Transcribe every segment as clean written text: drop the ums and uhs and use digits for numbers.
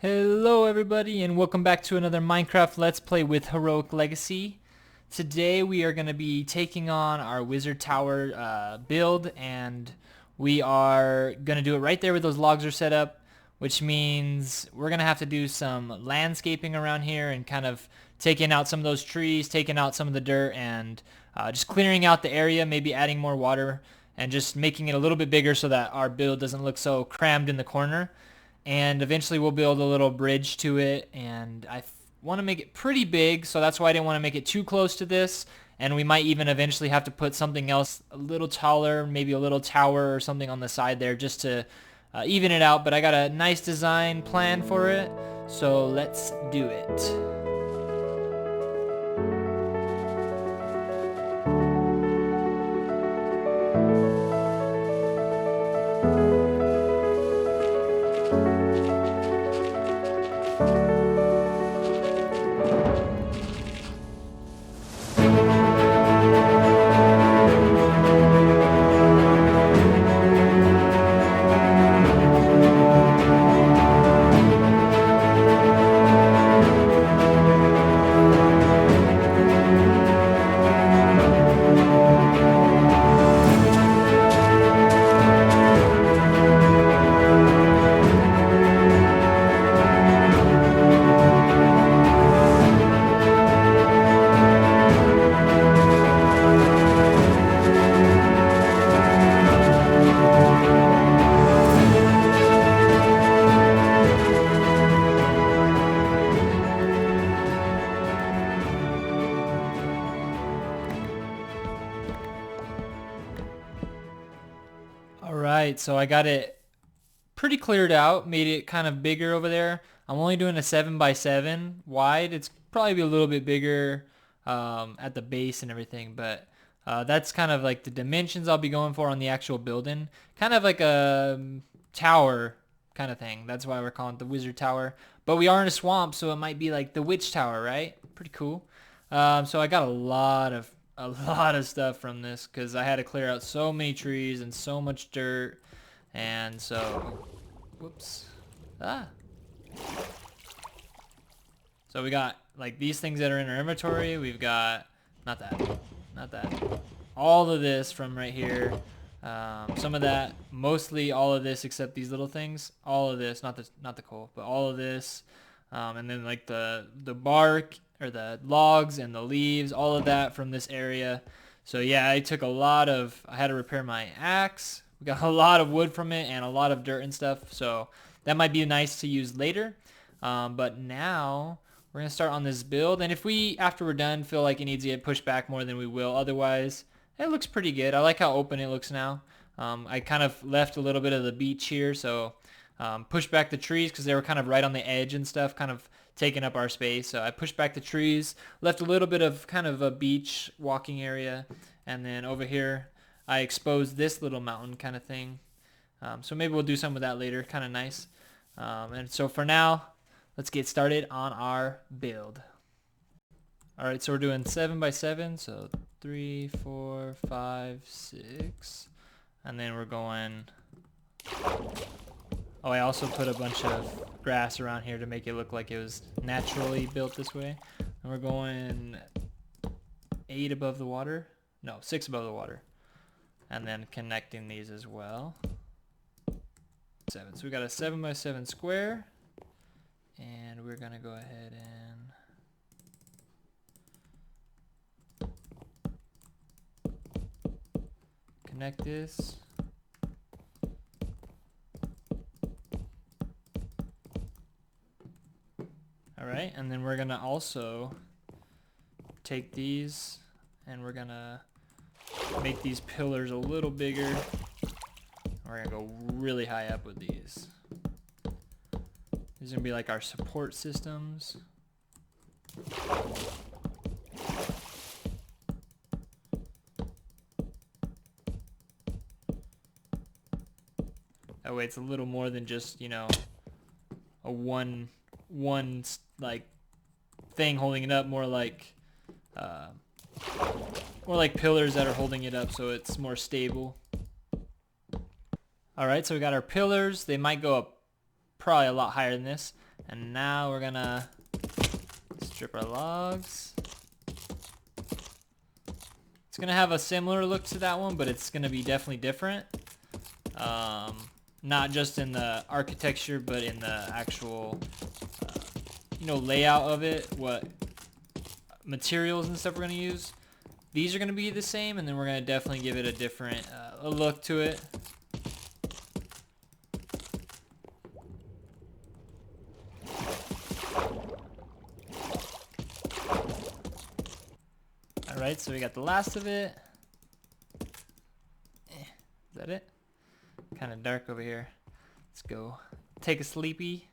Hello everybody and welcome back to another Minecraft Let's Play with Heroic Legacy. Today we are going to be taking on our Wizard Tower build, and we are going to do it right there where those logs are set up, which means we're going to have to do some landscaping around here and kind of taking out some of those trees, taking out some of the dirt, and just clearing out the area, maybe adding more water and just making it a little bit bigger so that our build doesn't look so crammed in the corner. And eventually we'll build a little bridge to it, and I want to make it pretty big, so that's why I didn't want to make it too close to this. And we might even eventually have to put something else a little taller, maybe a little tower or something on the side there, just to even it out. But I got a nice design plan for it, so let's do it. Alright, so I got it pretty cleared out, made it kind of bigger over there. I'm only doing a 7x7 wide. It's probably be a little bit bigger at the base and everything, but that's kind of like the dimensions I'll be going for on the actual building. Kind of like a tower kind of thing. That's why we're calling it the Wizard Tower. But we are in a swamp, so it might be like the Witch Tower, right? Pretty cool. So I got a lot of stuff from this because I had to clear out so many trees and so much dirt, and so whoops. So we got like these things that are in our inventory. We've got not that, all of this from right here, some of that, mostly all of this except these little things, all of this, not the coal, but all of this, and then like the bark or the logs and the leaves, all of that from this area. So yeah, I had to repair my axe. We got a lot of wood from it and a lot of dirt and stuff, so that might be nice to use later. But now we're gonna start on this build, and if we, after we're done, feel like it needs to get pushed back more, than we will. Otherwise, it looks pretty good. I like how open it looks now. I kind of left a little bit of the beach here, so pushed back the trees because they were kind of right on the edge and stuff, kind of taking up our space. So I pushed back the trees, left a little bit of kind of a beach walking area, and then over here I exposed this little mountain kind of thing. So maybe we'll do some of that later, kind of nice. And so for now, let's get started on our build. Alright, so we're doing 7x7, so 3, 4, 5, 6, and then we're going... Oh, I also put a bunch of grass around here to make it look like it was naturally built this way. And we're going 8 above the water. No, 6 above the water. And then connecting these as well. 7. So we got a 7x7 square. And we're going to go ahead and connect this. Alright, and then we're gonna also take these and we're gonna make these pillars a little bigger. We're gonna go really high up with these. These are gonna be like our support systems. That way it's a little more than just, you know, a one like thing holding it up, more like pillars that are holding it up, so it's more stable. Alright, so we got our pillars. They might go up probably a lot higher than this. And now we're gonna strip our logs. It's gonna have a similar look to that one, but it's gonna be definitely different. Not just in the architecture, but in the actual, layout of it, what materials and stuff we're gonna use. These are gonna be the same, and then we're gonna definitely give it a different a look to it. All right, so we got the last of it. Is that it? Kind of dark over here. Let's go take a sleepy.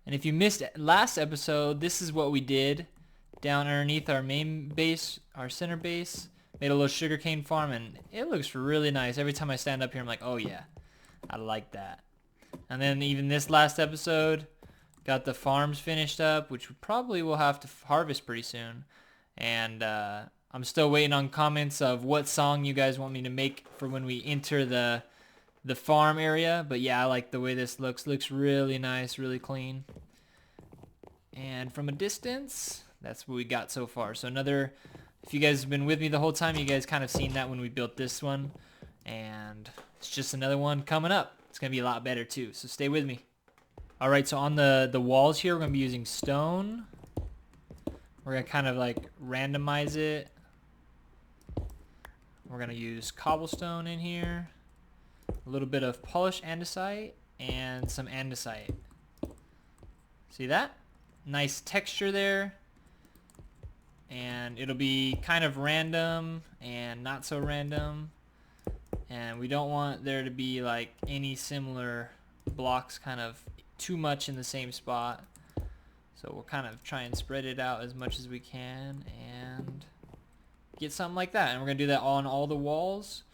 And if you missed last episode, this is what we did down underneath our main base, our center base. Made a little sugarcane farm, and it looks really nice. Every time I stand up here, I'm like, oh yeah, I like that. And then even this last episode, got the farms finished up, which we probably will have to harvest pretty soon. And I'm still waiting on comments of what song you guys want me to make for when we enter the farm area. But yeah, I like the way this looks. Looks really nice, really clean. And from a distance, that's what we got so far. So another, if you guys have been with me the whole time, you guys kind of seen that when we built this one. And it's just another one coming up. It's going to be a lot better too, so stay with me. All right, so on the walls here, we're going to be using stone. We're going to kind of like randomize it. We're going to use cobblestone in here. A little bit of polished andesite and some andesite. See that? Nice texture there. And it'll be kind of random and not so random. And we don't want there to be like any similar blocks kind of too much in the same spot. So we'll kind of try and spread it out as much as we can and get something like that. And we're going to do that on all the walls.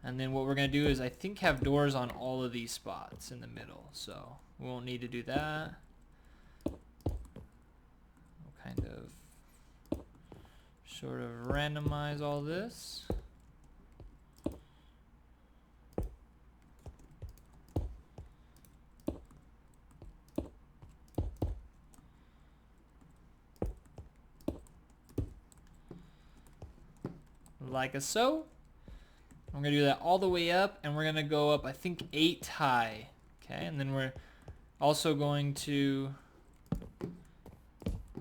And then what we're going to do is I think have doors on all of these spots in the middle. So we won't need to do that. We'll kind of sort of randomize all this. Like so. I'm going to do that all the way up, and we're going to go up, I think, 8 high. Okay, and then we're also going to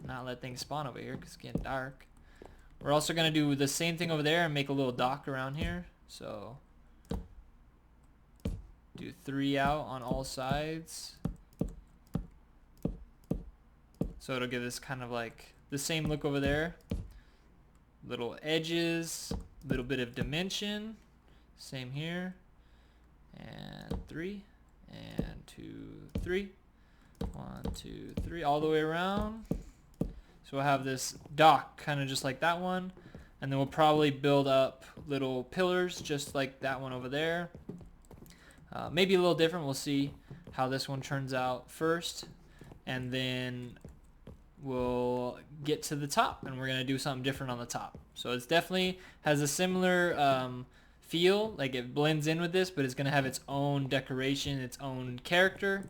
not let things spawn over here because it's getting dark. We're also going to do the same thing over there and make a little dock around here. So do 3 out on all sides. So it'll give us kind of like the same look over there. Little edges, little bit of dimension. Same here. And 3, and 2, 3. 1, 2, 3, all the way around. So we'll have this dock kind of just like that one. And then we'll probably build up little pillars just like that one over there. Maybe a little different. We'll see how this one turns out first. And then we'll get to the top, and we're going to do something different on the top. So it's definitely has a similar feel, like it blends in with this, but it's going to have its own decoration, its own character,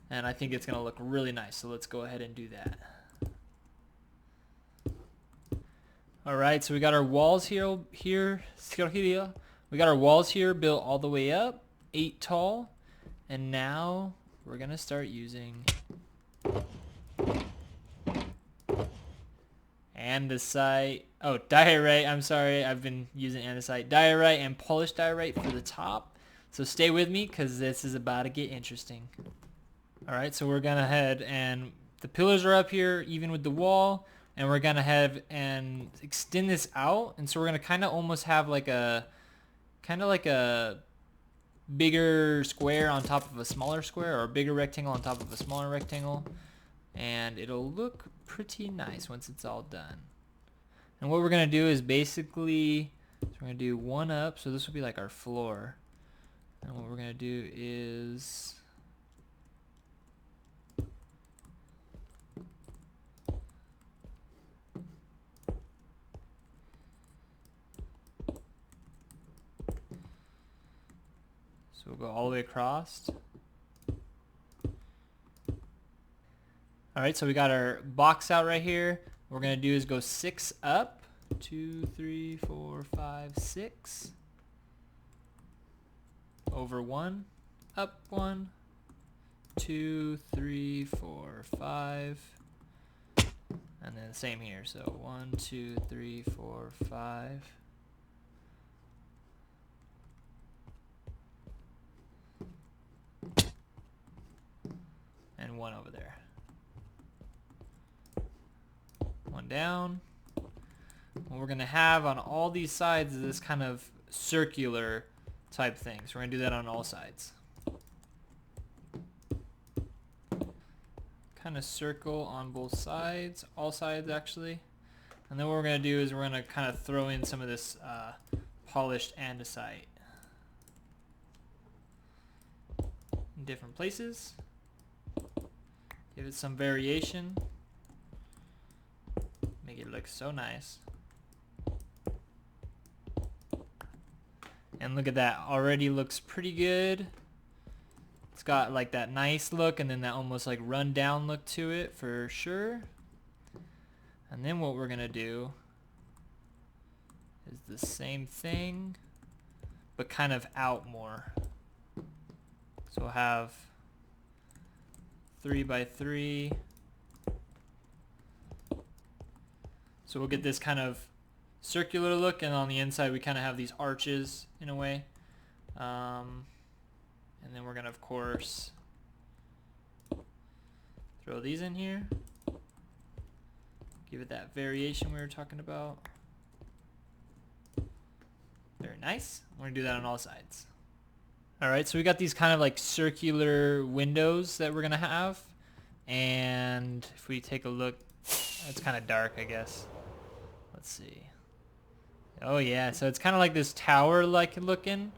and I think it's going to look really nice. So let's go ahead and do that. All right, so we got our walls here. We got our walls here built all the way up, 8 tall, and now we're going to start using andesite. Oh, diorite. I'm sorry. I've been using andesite. Diorite and polished diorite for the top. So stay with me because this is about to get interesting. All right, so we're going to head, and the pillars are up here even with the wall, and we're going to have and extend this out. And so we're going to kind of almost have like a bigger square on top of a smaller square, or a bigger rectangle on top of a smaller rectangle. And it'll look pretty nice once it's all done. And what we're going to do is basically, so we're going to do 1 up, so this will be like our floor. And what we're going to do is so we'll go all the way across. All right, so we got our box out right here. What we're gonna do is go 6 up. 2, 3, 4, 5, 6. Over 1, up 1, 2, 3, 4, 5. And then same here. So 1, 2, 3, 4, 5. And 1 over there. 1 down. What we're going to have on all these sides is this kind of circular type thing. So we're going to do that on all sides. Kind of circle on both sides, all sides actually. And then what we're going to do is we're going to kind of throw in some of this polished andesite in different places. Give it some variation. Make it look so nice. And look at that, already looks pretty good. It's got like that nice look and then that almost like run down look to it for sure. And then what we're gonna do is the same thing, but kind of out more. So we'll have 3 by 3. So we'll get this kind of circular look, and on the inside we kind of have these arches in a way. And then we're going to, of course, throw these in here. Give it that variation we were talking about. Very nice. We're going to do that on all sides. Alright, so we got these kind of like circular windows that we're going to have. And if we take a look, it's kind of dark, I guess. Let's see. Oh yeah, so it's kind of like this tower-like looking.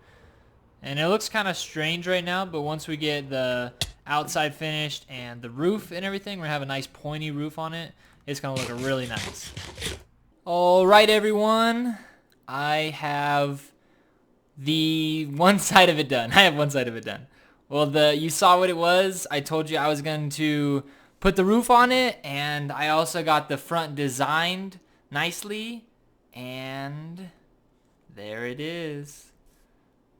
And it looks kind of strange right now, but once we get the outside finished and the roof and everything, we're going to have a nice pointy roof on it. It's going to look really nice. Alright everyone, I have the one side of it done. I have one side of it done. Well, you saw what it was. I told you I was going to put the roof on it, and I also got the front designed nicely, and there it is.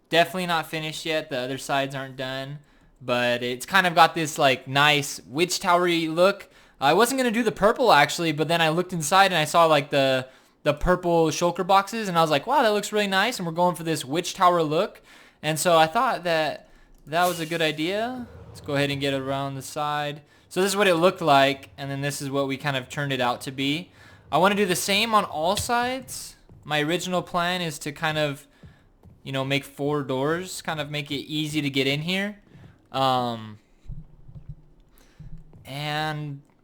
Definitely not finished yet. The other sides aren't done, but it's kind of got this like nice witch towery look. I wasn't gonna do the purple actually, but then I looked inside and I saw like the purple shulker boxes, and I was like, wow, that looks really nice, and we're going for this witch tower look. And so I thought that was a good idea. Let's go ahead and get it around the side. So this is what it looked like, and then this is what we kind of turned it out to be. I want to do the same on all sides. My original plan is to kind of, you know, make 4 doors, kind of make it easy to get in here. And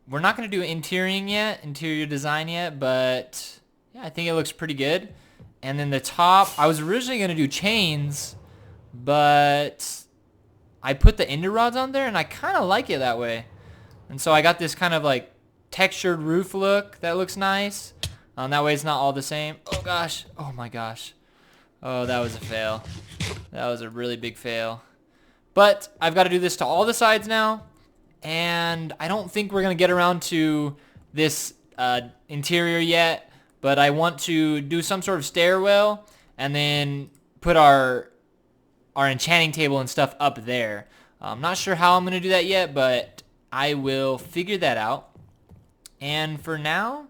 we're not going to do interior design yet, but yeah, I think it looks pretty good. And then the top, I was originally going to do chains, but I put the ender rods on there, and I kind of like it that way. And so I got this kind of like textured roof look that looks nice. That way it's not all the same. Oh gosh, oh my gosh. Oh, that was a fail. That was a really big fail. But I've got to do this to all the sides now. And I don't think we're going to get around to this interior yet. But I want to do some sort of stairwell and then put our enchanting table and stuff up there. I'm not sure how I'm going to do that yet, but I will figure that out. And for now,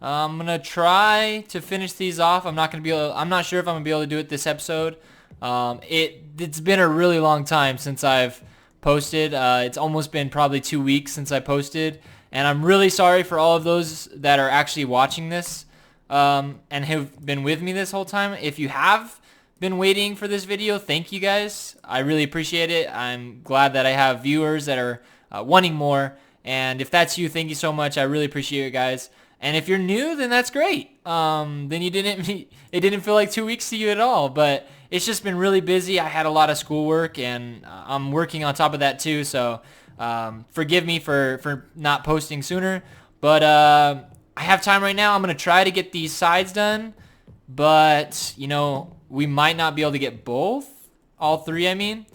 I'm gonna try to finish these off. I'm not sure if I'm gonna be able to do it this episode. It's been a really long time since I've posted. It's almost been probably 2 weeks since I posted, and I'm really sorry for all of those that are actually watching this and have been with me this whole time. If you have been waiting for this video, thank you guys. I really appreciate it. I'm glad that I have viewers that are wanting more, and if that's you, thank you so much. I really appreciate it, guys. And if you're new, then that's great. Then it didn't feel like 2 weeks to you at all. But it's just been really busy. I had a lot of schoolwork, and I'm working on top of that too. So forgive me for not posting sooner. But I have time right now. I'm gonna try to get these sides done. But you know, we might not be able to get both, all 3. I mean,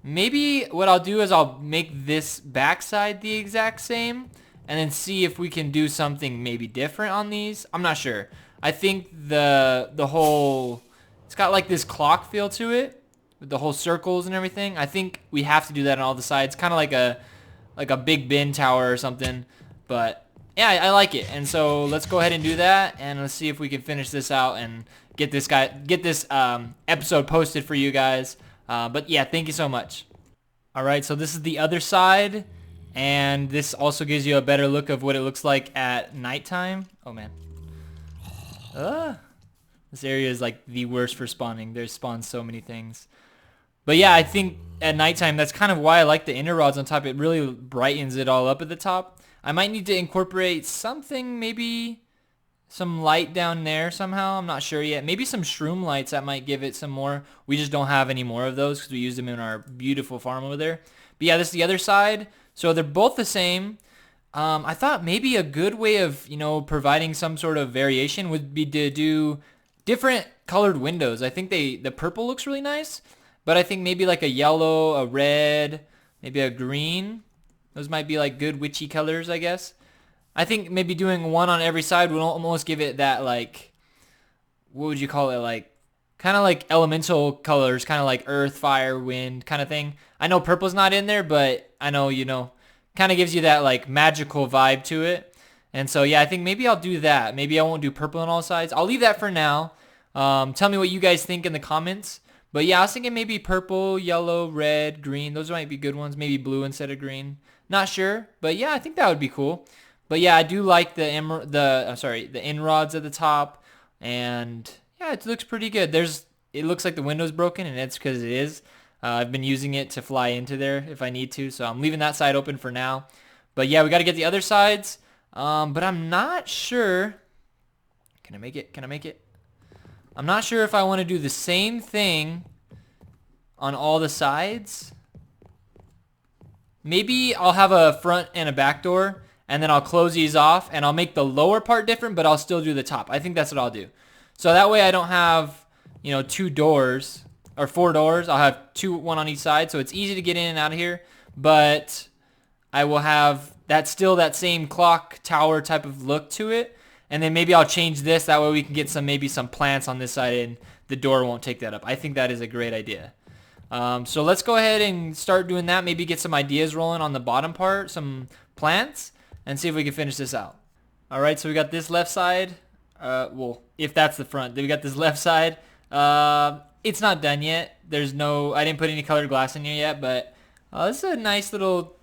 maybe what I'll do is I'll make this backside the exact same. and then see if we can do something maybe different on these. I'm not sure. I think the whole, it's got like this clock feel to it with the whole circles and everything. I think we have to do that on all the sides, kind of like a Big Ben tower or something. But yeah, I like it. And so let's go ahead and do that, and let's see if we can finish this out and get this episode posted for you guys. But yeah, thank you so much. All right, so this is the other side, and this also gives you a better look of what it looks like at nighttime. Oh man. This area is like the worst for spawning. There's spawned so many things. But yeah, I think at nighttime, that's kind of why I like the inner rods on top. It really brightens it all up at the top. I might need to incorporate something, maybe some light down there somehow. I'm not sure yet. Maybe some shroom lights that might give it some more. We just don't have any more of those because we used them in our beautiful farm over there. But yeah, this is the other side. So they're both the same. I thought maybe a good way of, providing some sort of variation would be to do different colored windows. I think the purple looks really nice, but I think maybe like a yellow, a red, maybe a green. Those might be like good witchy colors, I guess. I think maybe doing one on every side would almost give it that, like, what would you call it? Like, kind of like elemental colors, kind of like earth, fire, wind kind of thing. I know purple's not in there, but I know, kind of gives you that like magical vibe to it. And so yeah, I think maybe I'll do that. Maybe I won't do purple on all sides. I'll leave that for now. Tell me what you guys think in the comments. But yeah, I was thinking maybe purple, yellow, red, green. Those might be good ones. Maybe blue instead of green. Not sure, but yeah, I think that would be cool. But yeah, I do like the end rods at the top, and yeah, it looks pretty good. It looks like the window's broken, and it's because it is. I've been using it to fly into there if I need to, so I'm leaving that side open for now. But yeah, we got to get the other sides. But I'm not sure. Can I make it? Can I make it? I'm not sure if I want to do the same thing on all the sides. Maybe I'll have a front and a back door, and then I'll close these off, and I'll make the lower part different, but I'll still do the top. I think that's what I'll do. So that way I don't have, 2 doors or 4 doors. I'll have one on each side, so it's easy to get in and out of here. But I will have that same clock tower type of look to it. And then maybe I'll change this. That way we can get maybe some plants on this side, and the door won't take that up. I think that is a great idea. So let's go ahead and start doing that. Maybe get some ideas rolling on the bottom part, some plants, and see if we can finish this out. All right, so we got this left side. Well, if that's the front, then we got this left side. It's not done yet. I didn't put any colored glass in here yet, but this is a nice little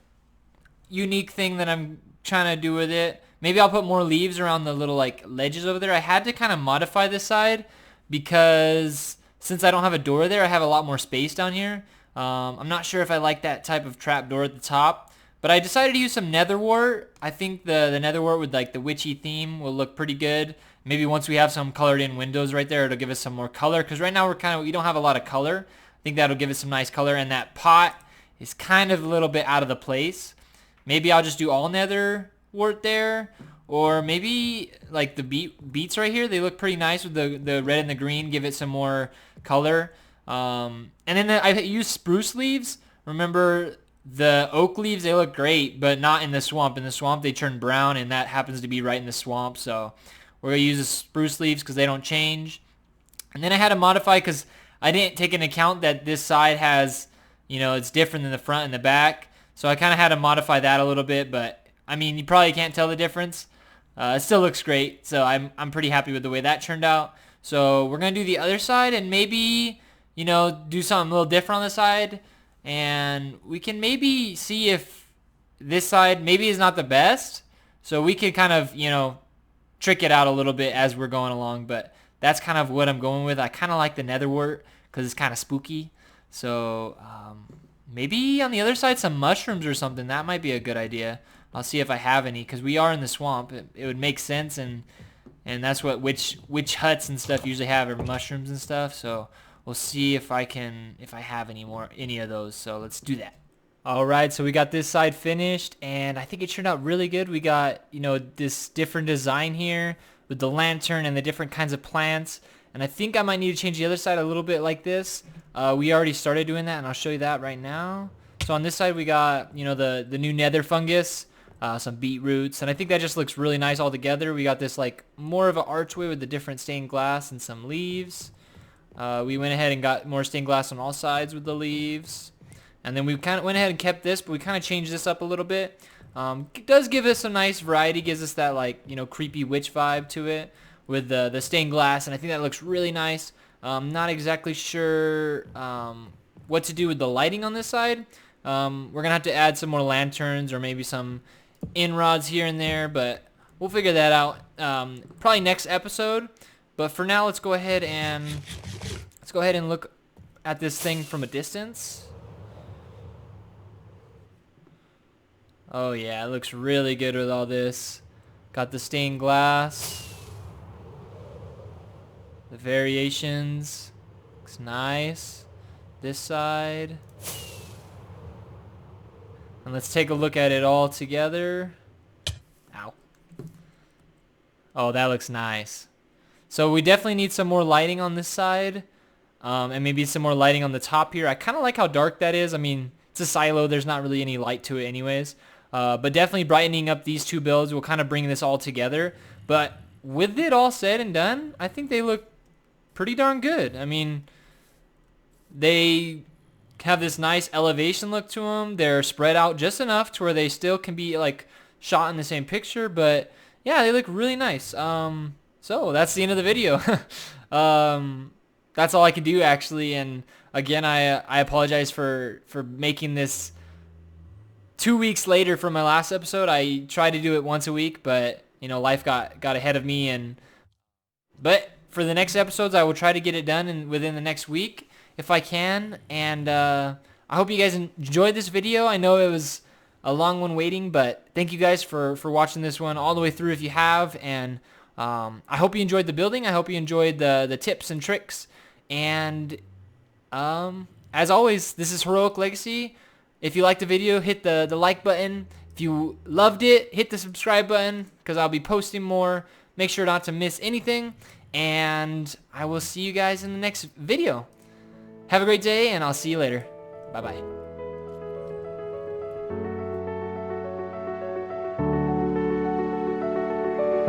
unique thing that I'm trying to do with it. Maybe I'll put more leaves around the little like ledges over there. I had to kind of modify this side because since I don't have a door there, I have a lot more space down here. I'm not sure if I like that type of trap door at the top, but I decided to use some netherwort. I think the netherwort with like the witchy theme will look pretty good. Maybe once we have some colored in windows right there, it'll give us some more color, because right now we don't have a lot of color. I think that'll give us some nice color, and that pot is kind of a little bit out of the place. Maybe I'll just do all netherwort there, or maybe like the beets right here, they look pretty nice with the red and the green, give it some more color. And then I use spruce leaves. Remember, the oak leaves, they look great, but not in the swamp. In the swamp, they turn brown, and that happens to be right in the swamp, so we're going to use the spruce leaves because they don't change. And then I had to modify because I didn't take into account that this side has, it's different than the front and the back. So I kind of had to modify that a little bit, but I mean, you probably can't tell the difference. It still looks great, so I'm pretty happy with the way that turned out. So we're going to do the other side and maybe, do something a little different on the side. And we can maybe see if this side maybe is not the best. So we could kind of, trick it out a little bit as we're going along. But that's kind of what I'm going with. I kind of like the netherwort because it's kind of spooky. So maybe on the other side some mushrooms or something. That might be a good idea. I'll see if I have any because we are in the swamp. It would make sense, and that's what witch huts and stuff usually have, are mushrooms and stuff. So we'll see if I have any of those. So let's do that. All right, so we got this side finished, and I think it turned out really good. We got, this different design here with the lantern and the different kinds of plants. And I think I might need to change the other side a little bit like this. We already started doing that, and I'll show you that right now. So on this side, we got, the new nether fungus. some beetroots, and I think that just looks really nice all together. We got this like more of an archway with the different stained glass and some leaves. We went ahead and got more stained glass on all sides with the leaves. And then we kind of went ahead and kept this, but we kind of changed this up a little bit. It does give us a nice variety, gives us that like, you know, creepy witch vibe to it with the stained glass, and I think that looks really nice. Not exactly sure what to do with the lighting on this side. We're going to have to add some more lanterns or maybe some in rods here and there, but we'll figure that out probably next episode. But for now, let's go ahead and look at this thing from a distance. Oh yeah, it looks really good with all this. Got the stained glass. The variations. Looks nice. This side. And let's take a look at it all together. Ow. Oh, that looks nice. So we definitely need some more lighting on this side. And maybe some more lighting on the top here. I kind of like how dark that is. I mean, it's a silo. There's not really any light to it anyways. But definitely brightening up these two builds will kind of bring this all together. But with it all said and done, I think they look pretty darn good. I mean, they have this nice elevation look to them. They're spread out just enough to where they still can be like shot in the same picture. But yeah, they look really nice. So that's the end of the video. That's all I can do actually. And again, I apologize for making this 2 weeks later from my last episode. I tried to do it once a week, but you know, life got ahead of me. But for the next episodes, I will try to get it done within the next week if I can. And I hope you guys enjoyed this video. I know it was a long one waiting, but thank you guys for watching this one all the way through if you have. And I hope you enjoyed the building. I hope you enjoyed the tips and tricks. And as always, this is Heroic Legacy. If you liked the video, hit the like button. If you loved it, hit the subscribe button because I'll be posting more. Make sure not to miss anything. And I will see you guys in the next video. Have a great day, and I'll see you later. Bye-bye.